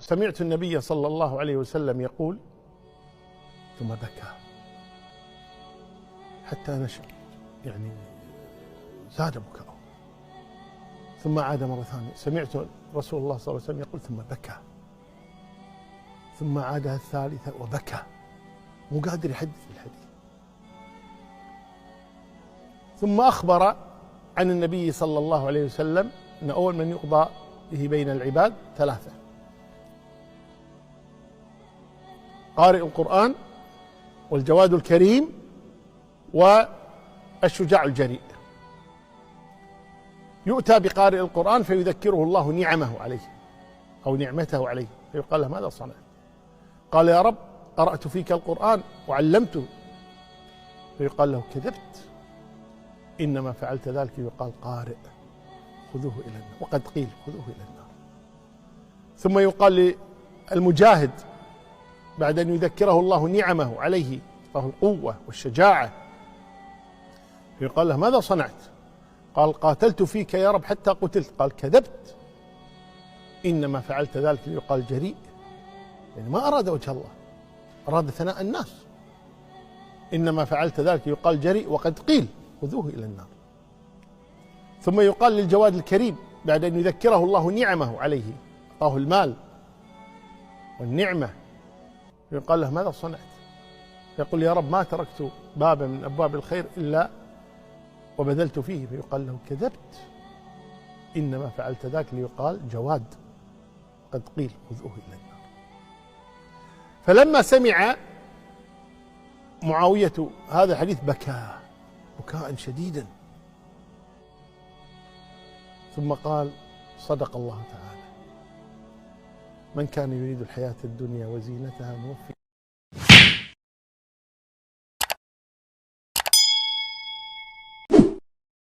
سمعت النبي صلى الله عليه وسلم يقول: ثم بكى حتى نشأ، يعني زاد بكاءه، ثم عاد مرة ثانية. سمعت رسول الله صلى الله عليه وسلم يقول: ثم بكى، ثم عادها الثالثة وبكى، مو قادر يحدث بالحديث. ثم أخبر عن النبي صلى الله عليه وسلم أن أول من يقضى به بين العباد ثلاثة: قارئ القرآن، والجواد الكريم، والشجاع الجريء. يؤتى بقارئ القرآن فيذكره الله نعمه عليه أو نعمته عليه، فيقال له: ماذا صنعت؟ قال: يا رب، قرأت فيك القرآن وعلمته. فيقال له: كذبت، إنما فعلت ذلك. يقال: قارئ، خذوه إلى النار. وقد قيل: خذوه إلى النار. ثم يقال للمجاهد بعد أن يذكره الله نعمه عليه، فهو القوة والشجاعة، فيقال له: ماذا صنعت؟ قال: قاتلت فيك يا رب حتى قتلت. قال: كذبت، إنما فعلت ذلك. يقال: جريء، يعني ما أراد وجه الله، أراد ثناء الناس. إنما فعلت ذلك. يقال: جريء. وقد قيل: خذوه إلى النار. ثم يقال للجواد الكريم بعد أن يذكره الله نعمه عليه، أعطاه المال والنعمة، يقال له: ماذا صنعت؟ يقول: يا رب، ما تركت بابا من أبواب الخير إلا وبذلت فيه. فيقال له: كذبت، إنما فعلت ذاك. ليقال: جواد، قد قيل: خذوه إلى النار. فلما سمع معاوية هذا الحديث بكى بكاء شديدا، ثم قال: صدق الله تعالى: من كان يريد الحياة الدنيا وزينتها نوفي